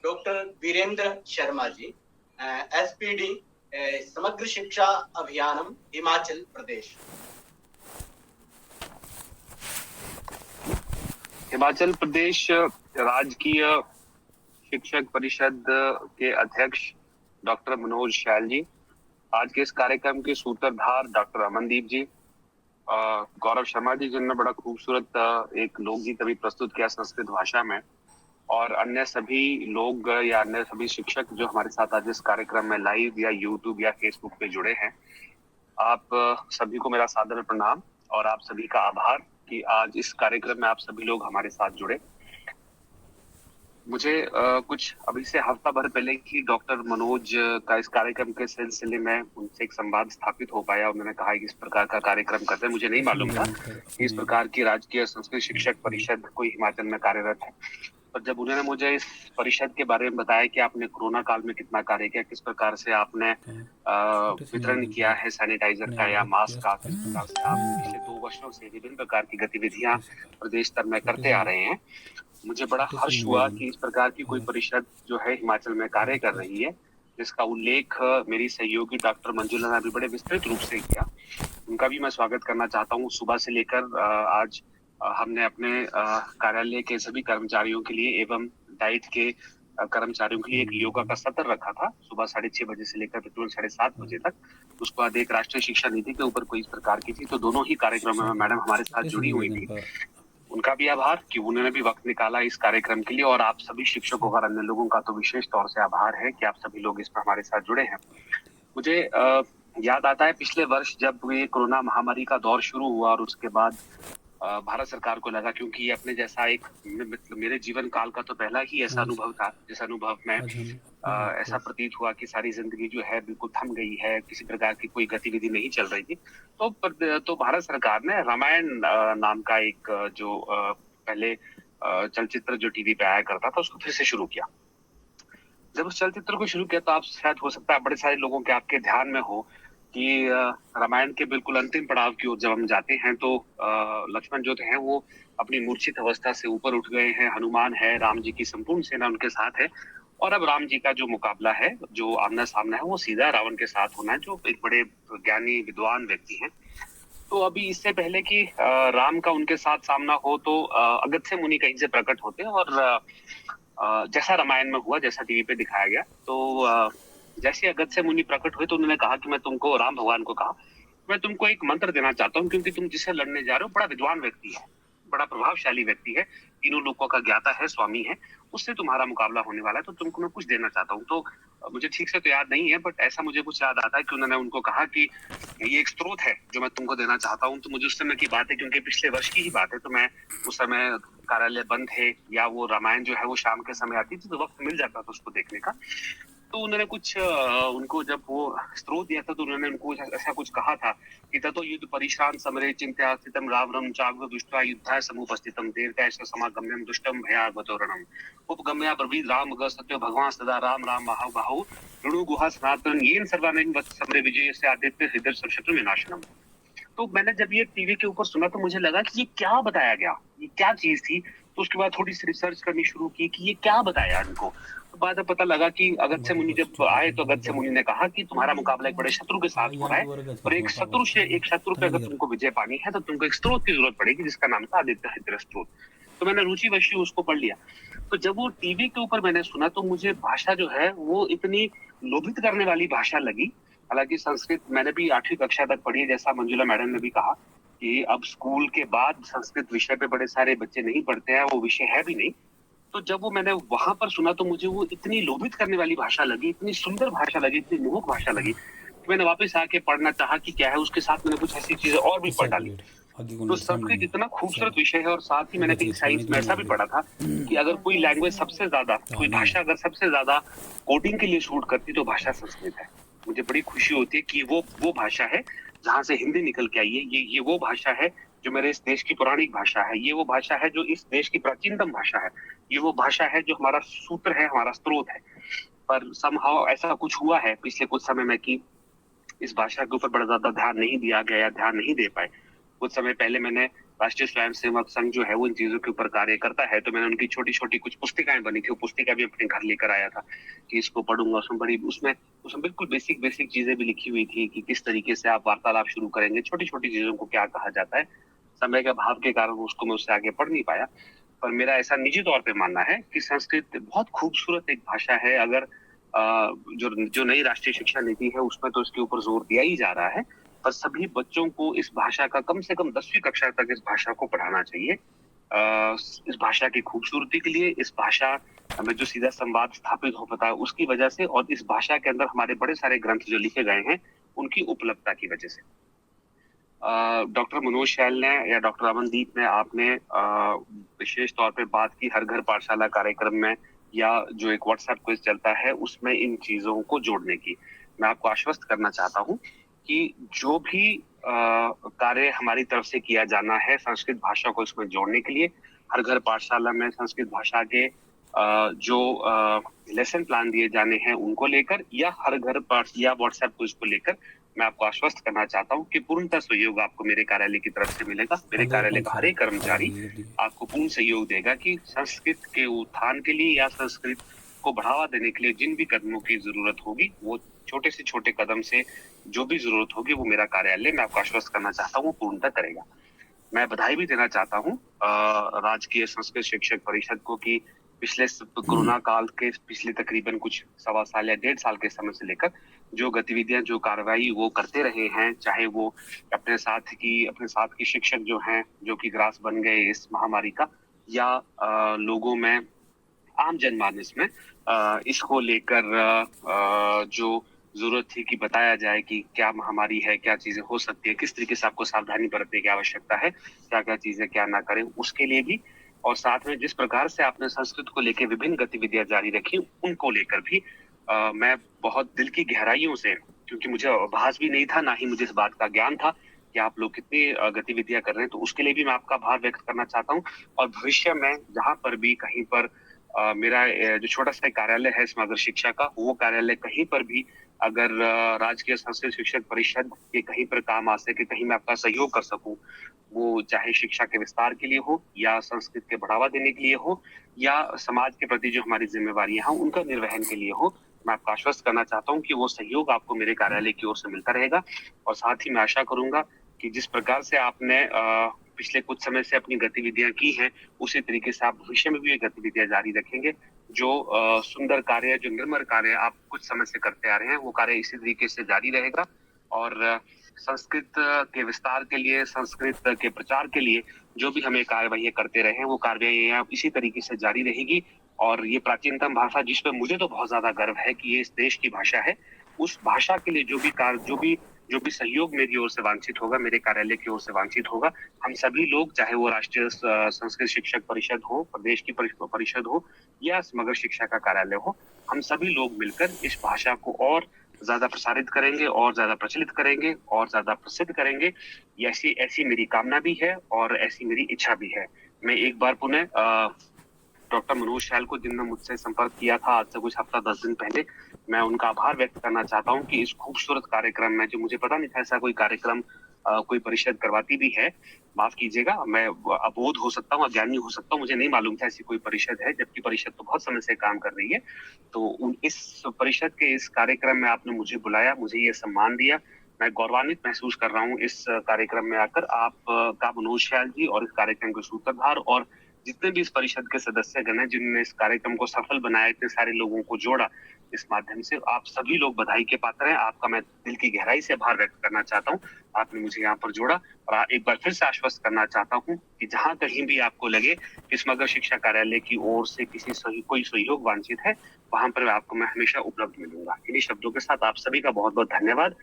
Doctor Virendra Sharma ji, SPD समग्र शिक्षा अभियानम हिमाचल प्रदेश। हिमाचल प्रदेश राजकीय शिक्षक परिषद के अध्यक्ष डॉक्टर मनोज शैल जी, आज के इस कार्यक्रम के सूत्रधार डॉक्टर अमनदीप जी, गौरव शर्मा जी जिन्होंने बड़ा खूबसूरत एक लोकगीत अभी प्रस्तुत किया संस्कृत भाषा में, और अन्य सभी लोग या अन्य सभी शिक्षक जो हमारे साथ आज इस कार्यक्रम में लाइव या यूट्यूब या फेसबुक पे जुड़े हैं, आप सभी को मेरा सादर प्रणाम और आप सभी का आभार कि आज इस कार्यक्रम में आप सभी लोग हमारे साथ जुड़े। मुझे कुछ अभी से हफ्ता भर पहले ही डॉक्टर मनोज का इस कार्यक्रम के सिलसिले में उनसे एक संवाद स्थापित हो पाया। उन्होंने कहा कि इस प्रकार का कार्यक्रम करते हैं, मुझे नहीं मालूम था कि इस प्रकार की राजकीय संस्कृत शिक्षक परिषद कोई हिमाचल में कार्यरत है। और जब उन्होंने मुझे इस परिषद के बारे में बताया कि आपने कोरोना काल में कितना कार्य किया, किस प्रकार से आपने वितरण किया है सैनिटाइजर का या मास्क का, किस प्रकार से आप पिछले 2 वर्षों से विभिन्न प्रकार की गतिविधियां प्रदेश स्तर में करते आ रहे हैं, मुझे बड़ा हर्ष हुआ कि इस प्रकार की कोई परिषद जो है हिमाचल में कार्य कर रही है, जिसका उल्लेख मेरी सहयोगी डॉक्टर मंजुला ने भी बड़े विस्तृत रूप से किया। उनका भी मैं स्वागत करना चाहता हूँ। सुबह से लेकर आज हमने अपने कार्यालय के सभी कर्मचारियों के लिए एवं डाइट के कर्मचारियों के लिए एक योगा का सत्र रखा था, सुबह 6:30 बजे से लेकर तकरीबन 7:30 बजे तक। उसके बाद एक राष्ट्रीय शिक्षा नीति के ऊपर कोई इस प्रकार की थी, तो दोनों ही कार्यक्रमों में मैडम हमारे साथ जुड़ी हुई थी। उनका भी आभार कि उन्होंने भी वक्त निकाला इस कार्यक्रम के लिए, और आप सभी शिक्षकों और अन्य लोगों का तो विशेष तौर से आभार है कि आप सभी लोग इस पर हमारे साथ जुड़े हैं। मुझे याद आता है पिछले वर्ष जब ये कोरोना महामारी का दौर शुरू हुआ और उसके बाद भारत सरकार को लगा, क्योंकि ये अपने जैसा एक मतलब मेरे जीवन काल का तो पहला ही ऐसा अनुभव था जिस अनुभव में ऐसा प्रतीत हुआ कि सारी जिंदगी जो है बिल्कुल थम गई है, किसी प्रकार की कोई गतिविधि नहीं चल रही थी। तो भारत सरकार ने रामायण नाम का एक जो पहले चलचित्र जो टीवी पे आया करता था उसको फिर से शुरू किया। जब उस चलचित्र को शुरू किया तो आप शायद हो सकता है बड़े सारे लोगों के आपके ध्यान में हो कि रामायण के बिल्कुल अंतिम पड़ाव की ओर जब हम जाते हैं तो लक्ष्मण जो हैं वो अपनी मूर्छित अवस्था से ऊपर उठ गए हैं, हनुमान है, राम जी की संपूर्ण सेना उनके साथ है, और अब राम जी का जो मुकाबला है, जो आमना सामना है, वो सीधा रावण के साथ होना है, जो एक बड़े ज्ञानी विद्वान व्यक्ति हैं। तो अभी इससे पहले कि राम का उनके साथ सामना हो तो अगस्त्य मुनि कहीं से प्रकट होते हैं, और जैसा रामायण में हुआ, जैसा टीवी पे दिखाया गया, तो जैसे अगस्त्य मुनि प्रकट हुए तो उन्होंने कहा कि मैं तुमको, राम भगवान को कहा, मैं तुमको एक मंत्र देना चाहता हूँ, क्योंकि तुम जिससे लड़ने जा रहे हो बड़ा विद्वान व्यक्ति है, बड़ा प्रभावशाली व्यक्ति है, तीनों लोगों का ज्ञाता है, स्वामी है, उससे तुम्हारा मुकाबला होने वाला है, तो तुमको मैं कुछ देना चाहता हूँ। तो मुझे ठीक से तो याद नहीं है, बट ऐसा मुझे कुछ याद आता है कि उन्होंने उनको कहा कि ये एक स्रोत है जो मैं तुमको देना चाहता हूँ। तो मुझे उस समय की बात है, क्योंकि पिछले वर्ष की ही बात है, तो मैं उस समय कार्यालय बंद है या वो रामायण जो है वो शाम के समय आती थी, तो वक्त मिल जाता था उसको देखने का। तो उन्होंने कुछ उनको जब वो स्रोत दिया था तो उन्होंने उनको ऐसा कुछ कहा था कि ततो युद्ध परिश्रांत समरे चिंत्या स्थितम रावणम चाग्र दुष्टा युद्धाय समुपस्थितम देवताय समागम्यम दुष्टम भयावतोरणम उपगम्या ब्रवीद राम ग सत्य भगवान सदा राम राम महाबाहु ऋणु गुहा सनातन येन सर्वानंद समरे विजय से आदित्य हृदय शत्रु विनाशनम। तो मैंने जब ये टीवी के ऊपर सुना तो मुझे लगा कि ये क्या बताया गया, ये क्या चीज थी। तो उसके बाद थोड़ी सी रिसर्च करनी शुरू की कि ये क्या बताया इनको। तो बाद में पता लगा कि अगस्त्य मुनि जब आए तो अगस्त्य मुनि ने कहा कि तुम्हारा मुकाबला एक बड़े शत्रु के साथ हो रहा है, और एक शत्रु पे अगर तुमको विजय पानी है तो तुमको एक स्रोत की जरूरत पड़ेगी जिसका नाम था आदित्य हृदय स्रोत। तो मैंने रुचिवश उसको पढ़ लिया। तो जब वो टीवी के ऊपर मैंने सुना तो मुझे भाषा जो है वो इतनी लोभित करने वाली भाषा लगी। हालांकि संस्कृत मैंने भी 8वीं कक्षा तक पढ़ी है, जैसा मंजुला मैडम ने भी कहा कि अब स्कूल के बाद संस्कृत विषय पे बड़े सारे बच्चे नहीं पढ़ते हैं, वो विषय है भी नहीं। तो जब वो मैंने वहां पर सुना तो मुझे वो इतनी लोभित करने वाली भाषा लगी, इतनी सुंदर भाषा लगी, इतनी मोहक भाषा लगी कि मैंने वापस आके पढ़ना चाहा कि क्या है। उसके साथ मैंने कुछ ऐसी चीजें और भी पढ़ डाली। तो संस्कृत इतना खूबसूरत विषय है, और साथ ही मैंने कहीं साइंस में ऐसा भी पढ़ा था कि अगर कोई लैंग्वेज सबसे ज्यादा, कोई भाषा अगर सबसे ज्यादा कोडिंग के लिए शूट करती तो भाषा संस्कृत है। मुझे बड़ी खुशी होती है कि वो भाषा है जहाँ से हिंदी निकल के आई है। ये वो भाषा है जो मेरे इस देश की पौराणिक भाषा है, ये वो भाषा है जो इस देश की प्राचीनतम भाषा है, ये वो भाषा है जो हमारा सूत्र है, हमारा स्रोत है। पर समहाउ ऐसा कुछ हुआ है पिछले कुछ समय में कि इस भाषा के ऊपर बड़ा ज्यादा ध्यान नहीं दिया गया, ध्यान नहीं दे पाए। कुछ समय पहले मैंने राष्ट्रीय स्वयंसेवक संघ जो है वो इन चीजों के ऊपर कार्य करता है। तो मैंने उनकी छोटी छोटी कुछ पुस्तिकाएं बनी थी, वो पुस्तिका भी अपने घर लेकर आया था कि इसको पढ़ूंगा। उसमें बिल्कुल बेसिक बेसिक चीजें भी लिखी हुई थी कि किस तरीके से आप वार्तालाप शुरू करेंगे, छोटी छोटी चीजों को क्या कहा जाता है। समय के अभाव के कारण उसको मैं उससे आगे पढ़ नहीं पाया, पर मेरा ऐसा निजी तौर पे मानना है कि संस्कृत बहुत खूबसूरत एक भाषा है। अगर जो नई राष्ट्रीय शिक्षा नीति है उसमें तो इसके ऊपर जोर दिया ही जा रहा है, पर सभी बच्चों को इस भाषा का कम से कम 10वीं कक्षा तक इस भाषा को पढ़ाना चाहिए। इस भाषा की खूबसूरती के लिए, इस भाषा में जो सीधा संवाद स्थापित हो पाता है उसकी वजह से, और इस भाषा के अंदर हमारे बड़े सारे ग्रंथ जो लिखे गए हैं उनकी उपलब्धता की वजह से। डॉक्टर मनोज शैल ने या डॉक्टर अमनदीप ने, आपने विशेष तौर पे बात की हर घर पाठशाला कार्यक्रम में या जो एक व्हाट्सएप क्विज चलता है उसमें इन चीजों को जोड़ने की। मैं आपको आश्वस्त करना चाहता हूं कि जो भी कार्य हमारी तरफ से किया जाना है संस्कृत भाषा को इसमें जोड़ने के लिए, हर घर पाठशाला में संस्कृत भाषा के जो लेसन प्लान दिए जाने हैं उनको लेकर, या हर घर पाठ या व्हाट्सएप क्विज को लेकर, मैं आपको आश्वस्त करना चाहता हूं कि पूर्णतः सहयोग आपको मेरे कार्यालय की तरफ से मिलेगा। मेरे कार्यालय का हर एक कर्मचारी आपको पूर्ण सहयोग देगा कि संस्कृत के उत्थान के लिए या संस्कृत को बढ़ावा देने के लिए जिन भी कदमों की जरूरत होगी, वो छोटे से छोटे कदम से जो भी जरूरत होगी वो मेरा कार्यालय, मैं आपको आश्वस्त करना चाहता हूँ, वो पूर्णतः करेगा। मैं बधाई भी देना चाहता हूँ राजकीय संस्कृत शिक्षक परिषद को कि पिछले कोरोना काल के पिछले तकरीबन कुछ 1.25 साल या 1.5 साल के समय से लेकर जो गतिविधियां, जो कार्रवाई वो करते रहे हैं, चाहे वो अपने साथ की शिक्षक जो हैं जो कि ग्रास बन गए इस महामारी का, या लोगों में, आम जनमानस में इसको लेकर जो जरूरत थी कि बताया जाए कि क्या महामारी है, क्या चीजें हो सकती है, किस तरीके से आपको सावधानी बरतने की आवश्यकता है, क्या क्या चीजें क्या ना करें, उसके लिए भी, और साथ में जिस प्रकार से आपने संस्कृत को लेकर विभिन्न गतिविधियां जारी रखी उनको लेकर भी मैं बहुत दिल की गहराइयों से, क्योंकि मुझे आभास भी नहीं था, ना ही मुझे इस बात का ज्ञान था कि आप लोग कितनी गतिविधियां कर रहे हैं, तो उसके लिए भी मैं आपका आभार व्यक्त करना चाहता हूँ। और भविष्य में जहां पर भी कहीं पर मेरा जो छोटा सा कार्यालय है समग्र शिक्षा का, वो कार्यालय कहीं पर भी अगर राजकीय संस्कृत शिक्षक परिषद के कहीं पर काम आ सके, कहीं मैं आपका सहयोग कर सकूं, वो चाहे शिक्षा के विस्तार के लिए हो, या संस्कृत के बढ़ावा देने के लिए हो, या समाज के प्रति जो हमारी जिम्मेवारियां हैं उनका निर्वहन के लिए हो, मैं आपको आश्वस्त करना चाहता हूं कि वो सहयोग आपको मेरे कार्यालय की ओर से मिलता रहेगा। और साथ ही मैं आशा करूंगा कि जिस प्रकार से आपने पिछले कुछ समय से अपनी गतिविधियां की हैं, उसी तरीके से आप भविष्य में भी ये गतिविधियां जारी रखेंगे। जो सुंदर कार्य, जो निर्मल कार्य आप कुछ समय से करते आ रहे हैं, वो कार्य इसी तरीके से जारी रहेगा। और संस्कृत के विस्तार के लिए, संस्कृत के प्रचार के लिए जो भी हमें कार्यवाही करते रहे हैं, वो कार्यवाही इसी तरीके से जारी रहेगी। और ये प्राचीनतम भाषा, जिस पे मुझे तो बहुत ज्यादा गर्व है कि ये इस देश की भाषा है, उस भाषा के लिए जो भी सहयोग मेरी ओर से वांछित होगा, मेरे कार्यालय की ओर से वांछित होगा, हम सभी लोग, चाहे वो राष्ट्रीय संस्कृत शिक्षक परिषद हो, प्रदेश की परिषद हो, या समग्र शिक्षा का कार्यालय हो, हम सभी लोग मिलकर इस भाषा को और ज्यादा प्रसारित करेंगे, और ज्यादा प्रचलित करेंगे, और ज्यादा प्रसिद्ध करेंगे। ऐसी ऐसी मेरी कामना भी है और ऐसी मेरी इच्छा भी है। मैं एक बार पुनः डॉक्टर मनोज शैल को, जिनने मुझसे संपर्क किया था आज से कुछ हफ्ता 10 दिन पहले, मैं उनका आभार व्यक्त करना चाहता हूं कि इस खूबसूरत कार्यक्रम में, जो मुझे पता नहीं था ऐसा कोई कार्यक्रम कोई परिषद करवाती भी है, माफ कीजिएगा, मैं अबोध हो सकता हूँ, अज्ञानी हो सकता हूँ, मुझे नहीं मालूम था ऐसी कोई परिषद है, जबकि परिषद तो बहुत समय से काम कर रही है। तो इस परिषद के इस कार्यक्रम में आपने मुझे बुलाया, मुझे ये सम्मान दिया, मैं गौरवान्वित महसूस कर रहा हूँ इस कार्यक्रम में आकर। आप का मनोज शैल जी और इस कार्यक्रम के सूत्रधार और जितने भी इस परिषद के सदस्यगण हैं जिन्होंने इस कार्यक्रम को सफल बनाया, इतने सारे लोगों को जोड़ा इस माध्यम से, आप सभी लोग बधाई के पात्र हैं। आपका मैं दिल की गहराई से आभार व्यक्त करना चाहता हूँ, आपने मुझे यहाँ पर जोड़ा। और एक बार फिर से आश्वस्त करना चाहता हूँ कि जहां कहीं भी आपको लगे कि समग्र शिक्षा कार्यालय की ओर से कोई सहयोग वांछित है, वहां पर आपको मैं हमेशा उपलब्ध मिलूंगा। इन्हीं शब्दों के साथ आप सभी का बहुत बहुत धन्यवाद।